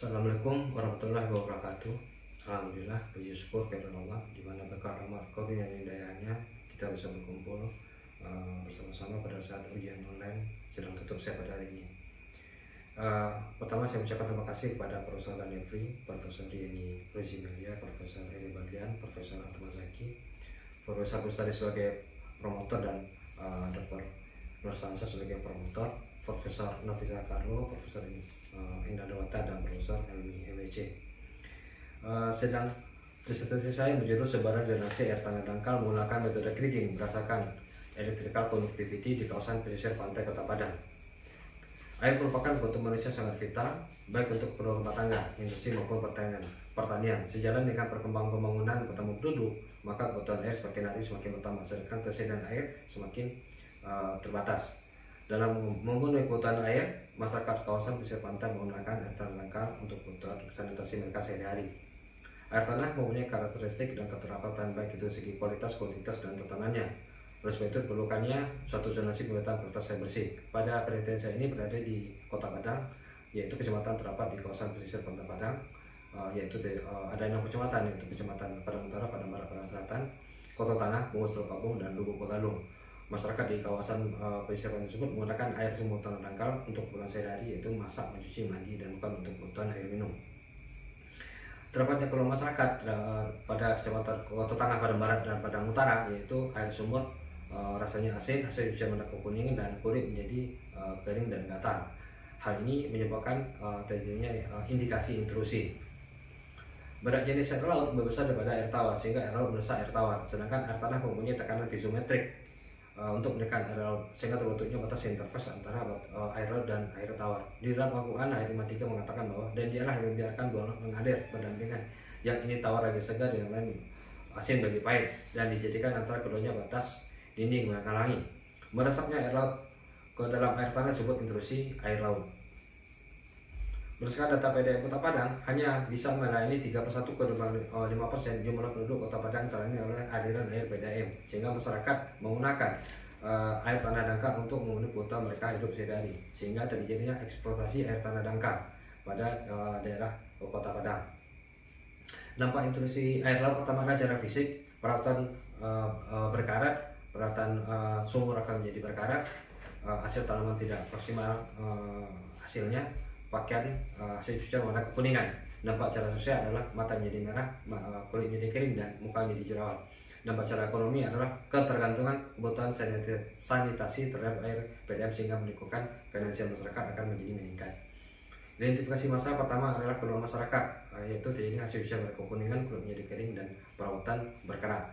Assalamualaikum warahmatullahi wabarakatuh. Alhamdulillah, puji syukur kepada Allah, di mana berkat rahmat karunia dan hidayahnya kita bisa berkumpul bersama-sama pada saat ujian online sedang tutup saya pada hari ini. Pertama saya ucapkan terima kasih kepada Profesor Danefri, Profesor Dieni Ruzimelia, Profesor Eri Baglian, Profesor Atma Zaki, Profesor Bustari sebagai promotor dan Dr. Nur Sansa sebagai promotor, Profesor Nafisa Carlo, Profesor Indah Dewata, dan Profesor Helmi MWC. Sedang disertasi saya berjudul sebaran zonasi air tanah dangkal menggunakan metode kriging berdasarkan electrical conductivity di kawasan pesisir pantai Kota Padang. Air merupakan kebutuhan manusia sangat vital, baik untuk keperluan rumah tangga, industri maupun pertanian. Sejalan dengan perkembangan pembangunan kota penduduk, maka kebutuhan air semakin hari semakin bertambah, sedangkan kesediaan air semakin terbatas. Dalam memenuhi kebutuhan air, masyarakat kawasan pesisir pantai menggunakan air tanah dangkal untuk kebutuhan sanitasi mereka sehari-hari. Air tanah mempunyai karakteristik dan keterapatan baik itu segi kualitas, kuantitas, dan tatanannya. Oleh sebab itu diperlukannya suatu zonasi pemetaan kualitas air bersih. Pada penelitian saya ini berada di Kota Padang, yaitu kecamatan terdapat di kawasan pesisir pantai Padang, yaitu ada 6 kecamatan, yaitu Kecamatan Padang Utara, Padang Barat, Padang Selatan, Kota Tanah, Bungus Teluk dan Lubuk Pegalung. Masyarakat di kawasan pesisir pantai tersebut menggunakan air sumur tanah dangkal untuk keperluan sehari-hari, yaitu masak, mencuci, mandi, dan bukan untuk kebutuhan air minum. Terdapat keluhan masyarakat pada kecamatan Kota Tengah, Padang Barat, dan Padang Utara, yaitu air sumur rasanya asin, hasil cucian warna kekuningan dan kulit menjadi kering dan gatal. Hal ini menyebabkan terjadinya indikasi intrusi. Berat jenis air laut lebih besar daripada air tawar, sehingga air laut mendesak air tawar, sedangkan air tanah mempunyai tekanan piezometrik untuk menekan air laut, sehingga terbentuknya batas interface antara air laut dan air tawar. Di dalam Al-Quran ayat 53 mengatakan bahwa dan dialah yang membiarkan dua laut mengalir berdampingan, yang ini tawar bagi segar, yang lain asin bagi pahit, dan dijadikan antara keduanya batas dinding menghalangi meresapnya air laut ke dalam air tanah disebut intrusi air laut. Berdasarkan data PDAM Kota Padang, hanya bisa melayani 3/1 ke 5% jumlah penduduk Kota Padang terlayani oleh aliran air PDAM, sehingga masyarakat menggunakan air tanah dangkal untuk memenuhi kebutuhan mereka hidup sehari-hari, sehingga terjadinya eksploitasi air tanah dangkal pada daerah Kota Padang. Dampak intrusi air laut pertama adalah secara fisik, peralatan berkarat, peralatan sumur akan menjadi berkarat, hasil tanaman tidak maksimal hasilnya, pakaian hasil cucian warna kekuningan. Dampak secara sosial adalah mata menjadi merah, kulit menjadi kering, dan muka menjadi jerawat. Dampak secara ekonomi adalah ketergantungan kebutuhan sanitasi terhadap air PDAM, sehingga menimbulkan finansial masyarakat akan menjadi meningkat. Identifikasi masalah pertama adalah keluhan masyarakat, yaitu terjadi hasil cucian warna kekuningan, kulit menjadi kering, dan perawatan berkerak.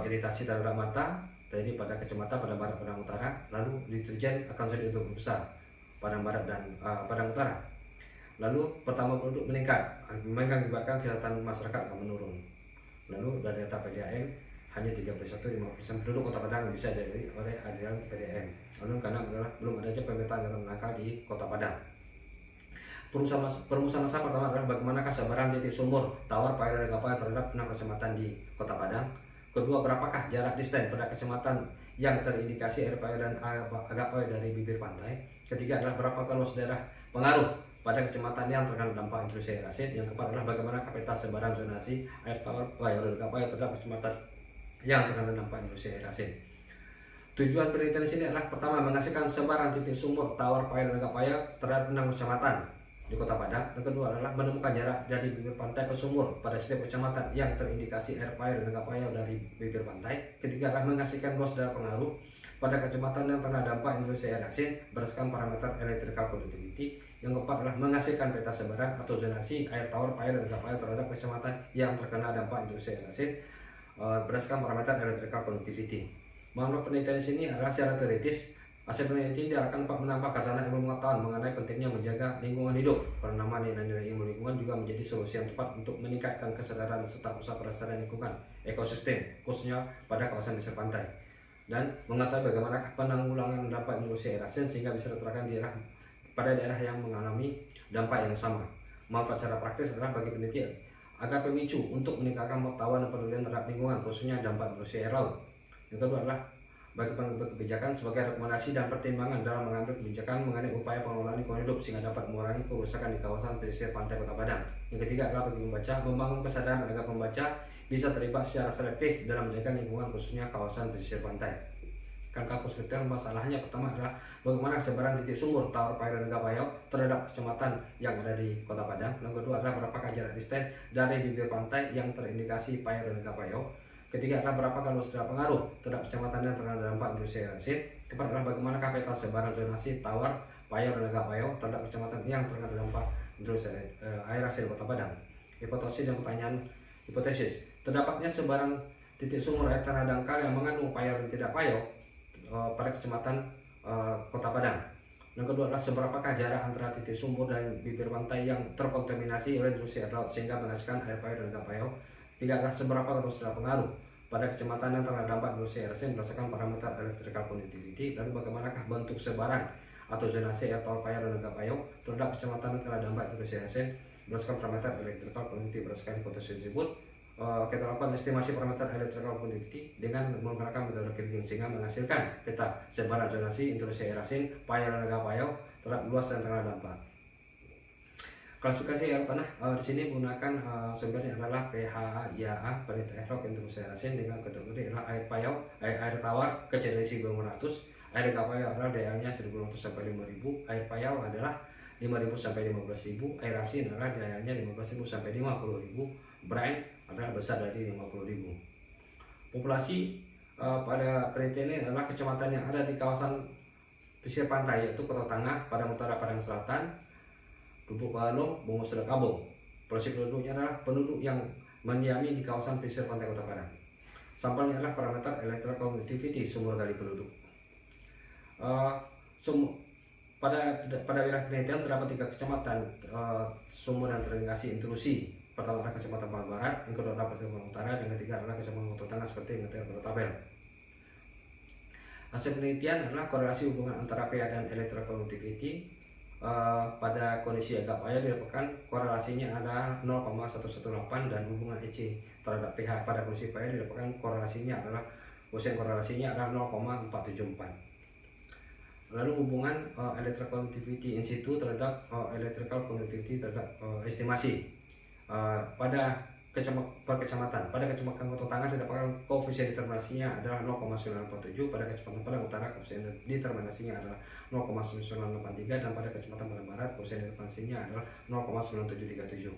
Iritasi terhadap mata terjadi pada kecamatan Padang Barat, Padang Utara, lalu deterjen akan sulit untuk besar Padang Barat dan Padang Utara. Lalu pertama penduduk meningkat, mengakibatkan kesehatan masyarakat akan menurun. Lalu dari data PDAM hanya 3,5% penduduk Kota Padang bisa dilayani oleh aliran PDAM. Lalu karena belum adanya pemetaan air dangkal di Kota Padang. Perumusan masalah pertama adalah bagaimana kesabaran titik sumur tawar payah dan gapaya terhadap 6 kecamatan di Kota Padang. Kedua, berapakah jarak distance pada kecamatan yang terindikasi air payah dan agak payah dari bibir pantai. Ketiga adalah berapakah luas daerah pengaruh pada kecamatan yang terkena dampak intrusi air asin. Yang keempat adalah bagaimana kapasitas sebaran zonasi air tawar payah dan agak payah terhadap kecamatan yang terkena dampak intrusi air asin. Tujuan penelitian di sini adalah pertama, menghasilkan sebaran titik sumur tawar payah dan agak payah terhadap 6 kecamatan di Kota Padang. Yang kedua adalah menemukan jarak dari bibir pantai ke sumur pada setiap kecamatan yang terindikasi air payah dan agak payah dari bibir pantai. Ketiga adalah menghasilkan luas daerah pengaruh pada kecamatan yang terkena dampak intrusi air asin berdasarkan parameter electrical conductivity. Yang keempat adalah menghasilkan peta sebaran atau zonasi air tawar payah dan agak payah terhadap kecamatan yang terkena dampak intrusi air asin berdasarkan parameter electrical conductivity. Menurut penelitian di sini adalah secara teoritis. Hasil penelitian diarahkan untuk menambah khasanah ilmu pengetahuan mengenai pentingnya menjaga lingkungan hidup. Penanaman nilai-nilai ilmu lingkungan juga menjadi solusi yang tepat untuk meningkatkan kesadaran serta usaha pelestarian lingkungan ekosistem, khususnya pada kawasan pesisir pantai, dan mengetahui bagaimana penanggulangan dampak intrusi air asin sehingga bisa diterapkan pada daerah yang mengalami dampak yang sama. Manfaat secara praktis adalah bagi peneliti agar pemicu untuk meningkatkan pengetahuan dan pedulian terhadap lingkungan, khususnya dampak intrusi air laut. Yang kedua adalah bagi pengambil kebijakan sebagai rekomendasi dan pertimbangan dalam mengambil kebijakan mengenai upaya pengelolaan lingkungan hidup sehingga dapat mengurangi kerusakan di kawasan pesisir pantai Kota Padang. Yang ketiga adalah bagi pembaca membangun kesadaran agar pembaca bisa terlibat secara selektif dalam menjaga lingkungan khususnya kawasan pesisir pantai. Kan kampus kita masalahnya pertama adalah bagaimana sebaran titik sumur Tawar Payau dan Gapayau terhadap kecamatan yang ada di Kota Padang. Yang kedua adalah berapakah jarak distance dari bibir pantai yang terindikasi Payau dan Gapayau. Ketiga adalah berapakah luas pengaruh terhadap kecamatan yang terkena dampak industri air asin. Keempat adalah bagaimanakah peta sebaran zonasi Tawar, Payau dan Gapayau terhadap kecamatan yang terkena dampak industri air asin Kota Padang. Hipotesis dan pertanyaan hipotesis. Terdapatnya sebaran titik sumur air tanah dangkal yang mengandung payau dan tidak payau pada kecamatan Kota Padang. Yang kedua adalah seberapakah jarak antara titik sumur dan bibir pantai yang terkontaminasi oleh industri air laut sehingga menghasilkan air payau dan tidak payau. Tiga adalah seberapa luas pengaruh pada kecamatan yang terkena dampak industri air asin berdasarkan parameter electrical conductivity. Lalu bagaimanakah bentuk sebaran atau zonasi air tawar payau dan tidak payau terhadap kecamatan yang terkena dampak industri air asin berdasarkan parameter electrical conductivity. Berdasarkan hipotesis tersebut, kita lakukan estimasi parameter electrical conductivity dengan menggunakan metode Kirchhoff sehingga menghasilkan peta sebaran zonasi industri air asin, payau dan tidak payau terhadap luas yang terkena dampak. Klasifikasi air tanah di sini menggunakan sumbernya adalah PHA, IAA, penelitian air rock industri air asin dengan kategori adalah air payau, air tawar kecil dari 1.500, air Gapayau adalah daya-nya 1.500 sampai 5.000, air payau adalah 5.000 sampai 15.000, air asin adalah daya-nya 15.000 sampai 50.000, brine adalah besar dari 50.000. Populasi pada penelitian ini adalah kecamatan yang ada di kawasan pesisir pantai yaitu Kota Tangah, Padang Utara, Padang Selatan, Lubuk Balong, Bungo Selek Kabung. Populasi penduduknya adalah penduduk yang mendiami di kawasan pesisir pantai Kota Padang. Sampelnya adalah parameter electrical conductivity sumur gali penduduk. Pada wilayah penelitian terdapat 3 kecamatan sumur yang terindikasi intrusi. Pertama adalah Kecamatan Padang Barat, yang kedua adalah Kecamatan Utara, dan ketiga adalah Kecamatan Kota Tengah seperti yang terlihat pada tabel. Hasil penelitian adalah korelasi hubungan antara pH dan electrical conductivity. Pada kondisi Gapayau didapatkan korelasinya adalah 0,118 dan hubungan EC terhadap pH pada kondisi pH didapatkan korelasinya adalah 0,474. Lalu hubungan electrical conductivity in situ terhadap electrical conductivity terhadap estimasi pada kecamatan. Pada kecamatan Kota Tangah didapatkan koefisien determinasinya adalah 0,947, pada kecamatan Padang Utara koefisien determinasinya adalah 0,9983 dan pada kecamatan Padang Barat koefisien determinasinya adalah 0,9737.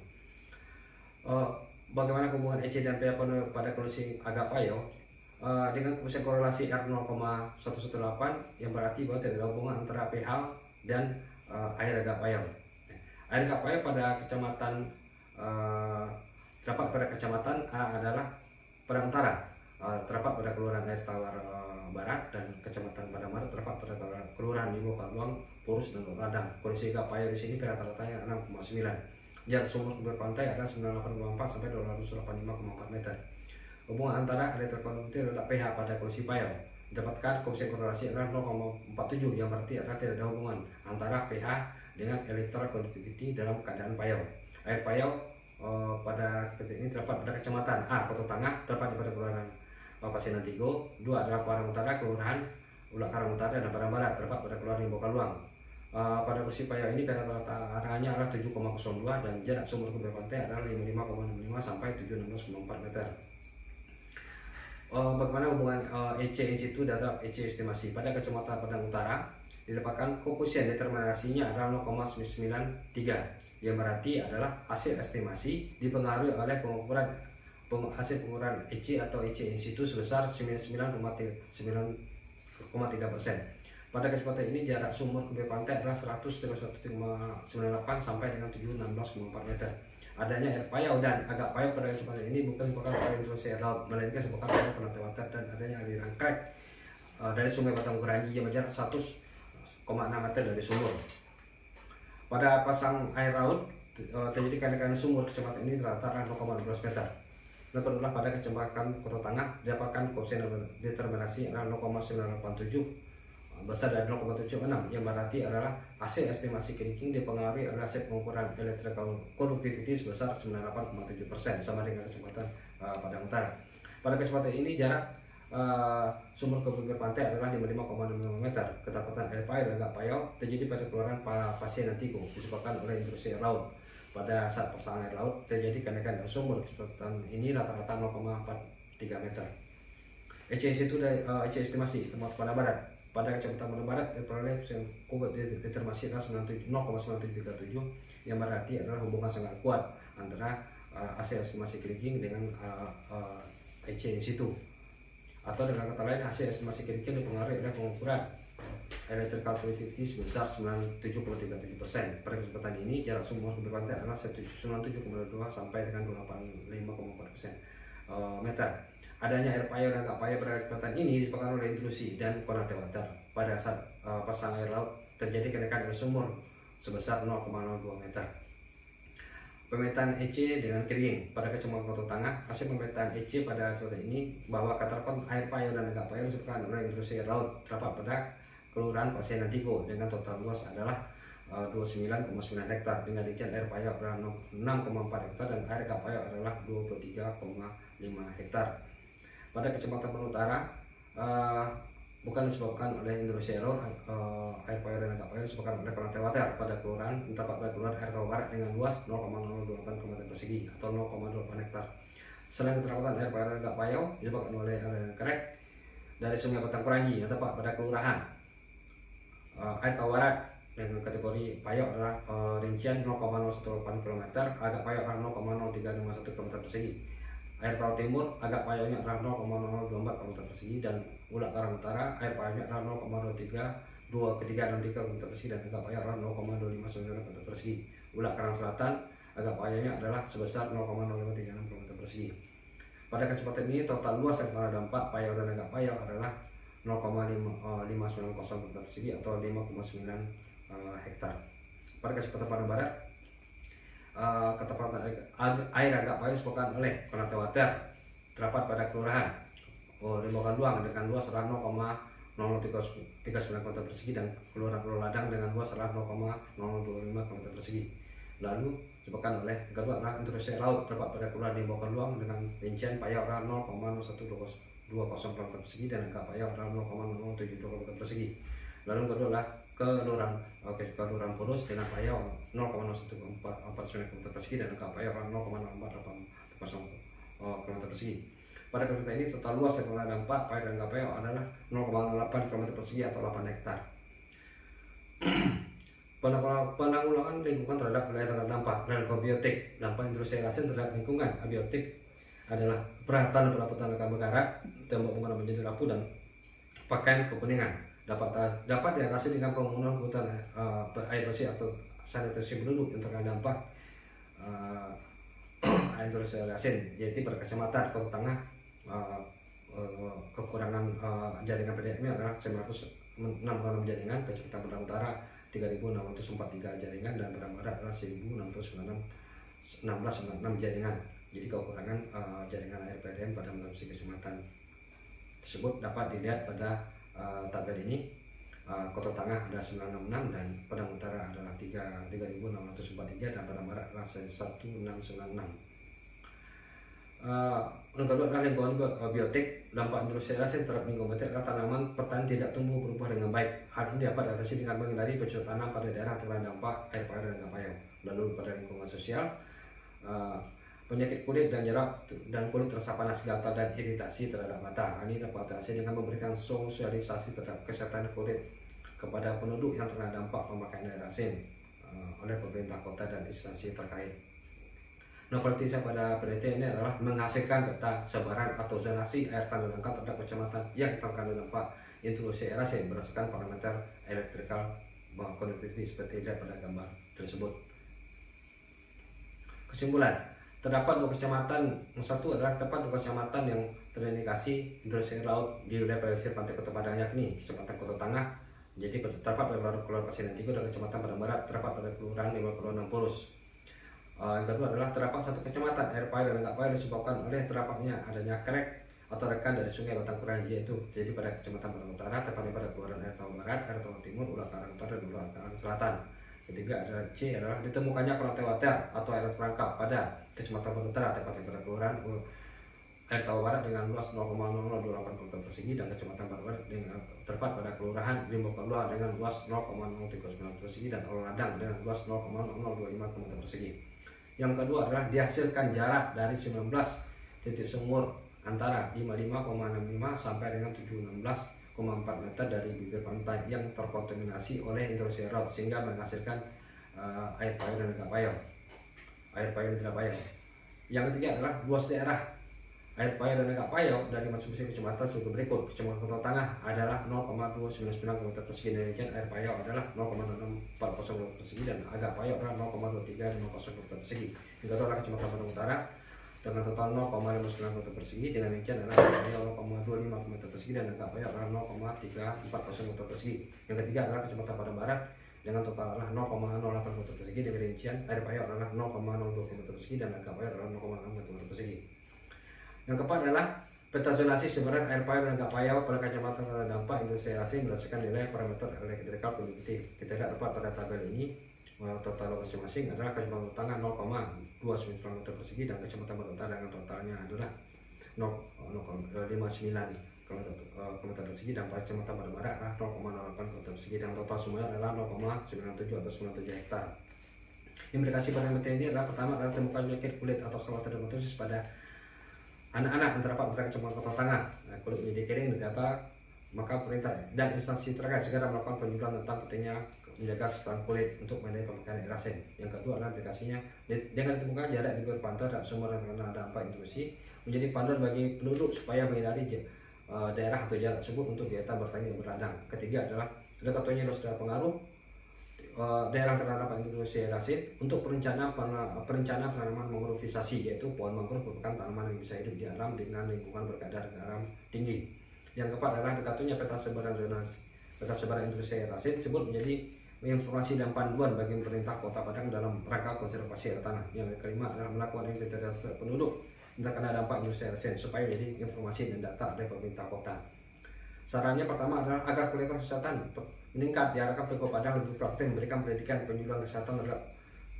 Bagaimana hubungan EC dan pH pada kondisi Gapayau? Dengan koefisien korelasi R 0,118 yang berarti bahwa tidak ada hubungan antara pH dan air Gapayau. Air Gapayau pada kecamatan terdapat pada kecamatan A adalah Padang Utara, terdapat pada kelurahan Air Tawar Barat, dan kecamatan Padang Barat terdapat pada kelurahan Libo, Kaluang, Purus, dan Ladang. Kondisi Gapayau di sini rata-ratanya 6,9. Jarak sumur ke pantai adalah 98,4 sampai 285,4 meter. Hubungan antara electrical conductivity adalah pH pada kondisi payau didapatkan koefisien korelasi adalah 0,47 yang berarti adalah tidak ada hubungan antara pH dengan electrical conductivity dalam keadaan payau. Air payau pada titik ini terdapat pada kecamatan A, Kota Tangah, terdapat pada kelurahan Pasinan Tigo. 2 adalah Padang Utara, kelurahan Ulak Karang Utara, dan Padang Barat terdapat pada kelurahan Libo Kaluang. Pada kondisi payau ini rata-rata arahnya adalah 7,02 dan jarak sumur ke pantai adalah 55,65 sampai 716,4 meter. Bagaimana hubungan EC in situ data EC estimasi? Pada kecamatan Padang Utara didapatkan koefisien determinasinya adalah 0,93 yang berarti adalah hasil estimasi dipengaruhi oleh hasil pengukuran EC atau EC in situ sebesar 99,3%. Pada kesempatan ini jarak sumur ke pantai adalah 100,98 sampai dengan 716,4 meter. Adanya air payau dan agak payau pada kesempatan ini bukan merupakan intrusi air laut, melainkan sebuah penata water dan adanya aliran crack dari sungai Batang Kuranji yang berjarak 100,6 meter dari sumur. Pada pasang air laut terjadi kenaikan sumur kecamatan ini rata-rata 0,12 meter. Yang kedua pada kecamatan Kota Tangah didapatkan koefisien determinasi adalah 0,987 besar dari 0,76 yang berarti adalah hasil estimasi Kirchhoff dipengaruhi oleh hasil pengukuran electrical conductivity sebesar 98,7% sama dengan kecamatan Padang Utara. Pada kesempatan ini jarak sumur ke bibir pantai adalah 55,6 meter. Ketapatan air payau dan gak payau terjadi pada keluaran pasien Antigo disebabkan oleh intrusi air laut. Pada saat pasangan air laut terjadi kenaikan air sumur. Kecepatan ini rata-rata 0,43 meter. ECS itu ECS estimasi tempat pada barat. Pada kecepatan pada barat diperoleh kubik determinasi adalah 0,9737 yang berarti adalah hubungan sangat kuat antara hasil estimasi kriging dengan ECS itu. Atau dengan kata lain, hasil estimasi kriging dipengaruhi oleh pengukuran electrical conductivity sebesar 97,37%. Pada kesempatan ini jarak sumur ke pantai adalah 97,2 sampai dengan 285,4% meter. Adanya air payau dan gak payau pada kesempatan ini disebabkan oleh intrusi dan konektif water. Pada saat pasang air laut terjadi kenaikan air sumur sebesar 0,02 meter. Pemetaan EC dengan kering pada kecamatan Kota Tangah. Hasil pemetaan EC pada kesempatan ini bahwa keterkon air payau dan gak payau disebabkan oleh intrusi air laut terdapat pada Kelurahan Pasien Antigo dengan total luas adalah 29,9 hektar. Dengan rincian air payau adalah 6,4 hektar dan air gak payau adalah 23,5 hektar. Pada Kecamatan Pantai Utara bukan disebabkan oleh intrusi air laut, air payau dan gak payau disebabkan oleh konektif water. Pada kelurahan terdapat pada kelurahan air Tawa Barat dengan luas 0,028 km persegi atau 0,28 hektar. Selain keterlambatan air payau dan gak payau disebabkan oleh aliran kerek dari Sungai Batang Kurangi yang terdapat pada kelurahan air Tawa Barat dengan kategori payau adalah rincian 0,018 km, agak payau adalah 0,0351 km persegi. Air Tawa Timur agak payaunya adalah 0,024 km persegi dan Ulak Karang Utara air payaunya adalah 0,2363 km persegi dan agak payau adalah 0,259 km persegi. Ulak Karang Selatan agak payaunya adalah sebesar 0,0536 km persegi. Pada kesempatan ini total luas yang terkena dampak payau dan agak payau adalah 0,590 km persegi atau 5,9 hektar. Pada kesempatan pada barat ketepatan air agak payau disebabkan oleh konektif water terdapat pada kelurahan Limbangan Luang dengan luas adalah 0,0039 km persegi dan kelurahan Pulau Ladang dengan luas adalah 0,025 km persegi. Lalu disebabkan oleh kedua adalah intrusi laut terdapat pada kelurahan Limbangan Luang dengan rincian payau adalah 0,0120 km persegi dan agak payau adalah 0,072 km persegi. Lalu kedua adalah kelurahan Purus dengan payau 0,0149 km persegi dan agak payau adalah 0,0480 km persegi. Pada kesempatan ini total luas yang terkena dampak payau dan agak payau adalah 0,08 km persegi atau 8 hektar. Penanggulangan lingkungan terhadap wilayah terkena dampak dan biotik. Dampak intrusi asin terhadap lingkungan abiotik adalah peralatan pelaputan logam berkarat, tembok bangunan menjadi rapuh dan pakaian kekuningan. Dapat diatasi dengan pembangunan kebutuhan air bersih atau sanitasi penduduk yang terkena dampak air intrusi asin, yaitu pada Kecamatan Kota Tangah kekurangan jaringan PDAM adalah 966 jaringan, Kecamatan Padang Utara 3.643 jaringan dan Padang Barat adalah 1.696 jaringan. Jadi kekurangan jaringan air PDAM pada masing-masing kecamatan tersebut dapat dilihat pada tabel ini. Kota Tangah ada 966 dan Padang Utara adalah 3.643 dan Padang Barat adalah 1.696. Yang kedua adalah lingkungan biotik. Dampak intrusi asin terhadap lingkungan biotik adalah tanaman pertanian tidak tumbuh berubah dengan baik. Hal ini dapat diatasi dengan menghindari pencurian tanam pada daerah terkena dampak air payau dan gak payau. Lalu pada lingkungan sosial, penyakit kulit dan jerawat dan kulit terasa panas, gatal dan iritasi terhadap mata. Ini dapat diatasi dengan memberikan sosialisasi terhadap kesehatan kulit kepada penduduk yang terkena dampak pemakaian air asin oleh pemerintah kota dan instansi terkait. Noveltisnya pada penelitian ini adalah menghasilkan peta sebaran atau zonasi air tanah langkat terhadap kecamatan yang terkena dampak intrusi air asin berdasarkan parameter electrical conductivity seperti dilihat pada gambar tersebut. Kesimpulan, terdapat dua kecamatan. Yang satu adalah terdapat dua kecamatan yang terindikasi intrusi air laut di wilayah pesisir pantai Kota Padang, yakni Kecamatan Kota Tangah. Jadi terdapat pada Kelurahan Pasien Antigo dan Kecamatan Padang Barat terdapat pada Kelurahan Limbangan Purus. Yang kedua adalah terdapat satu kecamatan air payau dan gak payau disebabkan oleh terdapatnya adanya kerek atau rekan dari Sungai Batang Kurangi, yaitu jadi pada Kecamatan Padang Utara tepatnya pada Kelurahan Air Tawa Barat, Air Tawa Timur, Ulak Karang Utara dan Ulak Karang Selatan. Ketiga adalah C adalah ditemukannya konektif water atau air perangkap pada Kecamatan Padang Utara tepatnya pada Kelurahan Air Tawar Barat dengan luas 0,0028 km persegi dan Kecamatan Barat dengan terdapat pada Kelurahan Limbokalua dengan luas 0,039 km persegi dan Ladang dengan luas 0,0025 km persegi. Yang kedua adalah dihasilkan jarak dari 19 titik sumur antara 55,65 sampai dengan 716,4 meter dari bibir pantai yang terkontaminasi oleh intrusi laut sehingga menghasilkan air payau dan tidak payau. Air payau dan tidak payau. Yang ketiga adalah luas daerah air payau dan agak payau dari masing-masing kecamatan sebagai berikut. Kecamatan Kota Tengah adalah 0,299 km persegi dan rincian air payau adalah 0,640 km persegi dan agak payau adalah 0,2350 km persegi. Yang kedua adalah Kecamatan Padang Utara dengan total 0,59 km persegi dengan rincian adalah air payau 0,25 km persegi dan agak payau adalah 0,340 km persegi. Yang ketiga adalah Kecamatan Padang Barat dengan total adalah 0,08 km persegi dengan rincian air payau adalah 0,02 km persegi dan agak payau adalah 0,6 km persegi. Yang keempat adalah peta zonasi sumber air payau dan agak payau pada kecamatan terdampak industrialisasi berdasarkan nilai parameter elektrikal produktif. Kita lihat dapat pada tabel ini total masing-masing adalah Kecamatan Tengah 0,29 km persegi dan Kecamatan Barat Utara dengan totalnya adalah 0,59 km persegi dan pada Kecamatan Barat Barat adalah 0,08 km persegi dan total semuanya adalah 0,97 atau 97 hektar. Implikasi pada materi ini adalah pertama adalah temukan penyakit kulit atau sklerota dermatosis pada anak-anak yang terdapat pada Kecamatan Kota Tengah. Kulit menjadi kering bergata, maka perintah dan instansi terkait segera melakukan penyuluhan tentang pentingnya menjaga kesehatan kulit untuk menghindari pemakaian air asin. Yang kedua adalah aplikasinya dengan ditemukan jarak di bibir pantai dan sumber yang terkena dampak intrusi menjadi panduan bagi penduduk supaya menghindari daerah atau jarak tersebut untuk kegiatan bertani dan berladang. Ketiga adalah dekatnya luas pengaruh daerah terhadap industri air asin untuk perencanaan penanaman mangrovisasi, yaitu pohon mangrove merupakan tanaman yang bisa hidup di alam dengan lingkungan berkadar garam tinggi. Yang keempat adalah dekatnya peta sebaran industri air asin tersebut menjadi informasi dan panduan bagi pemerintah Kota Padang dalam rangka konservasi air tanah. Yang kelima adalah melakukan inventarisasi penduduk yang terkena dampak industri air asin supaya menjadi informasi dan data dari pemerintah kota. Sarannya pertama adalah agar kualitas kesehatan meningkat, diarahkan Pemkot Padang lebih proaktif memberikan pendidikan penyuluhan kesehatan terhadap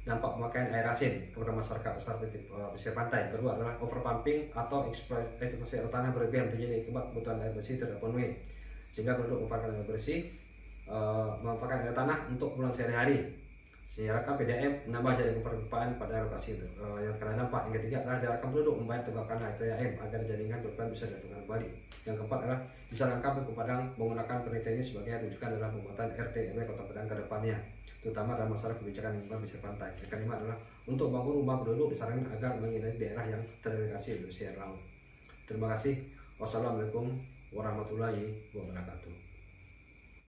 dampak pemakaian air asin kepada masyarakat besar pesisir pantai. Kedua adalah overpumping atau eksploitasi air tanah berlebihan terjadi akibat kebutuhan air bersih tidak terpenuhi sehingga penduduk memanfaatkan air bersih, memanfaatkan air tanah untuk keperluan sehari-hari. Diharapkan PDAM menambah jaringan perpipaan pada lokasi yang terkena dampak. Yang ketiga adalah diharapkan penduduk membayar tunggakan PDAM agar jaringan perpipaan bisa dilakukan kembali. Yang keempat adalah disarankan Pemkot Padang menggunakan penelitian ini sebagai rujukan dalam pembuatan RT RW Kota Padang ke depannya, terutama dalam masalah kebijakan lingkungan pesisir pantai. Yang kelima adalah untuk bangun rumah penduduk disarankan agar menghindari daerah yang terindikasi industri air laut. Terima kasih. Wassalamualaikum warahmatullahi wabarakatuh.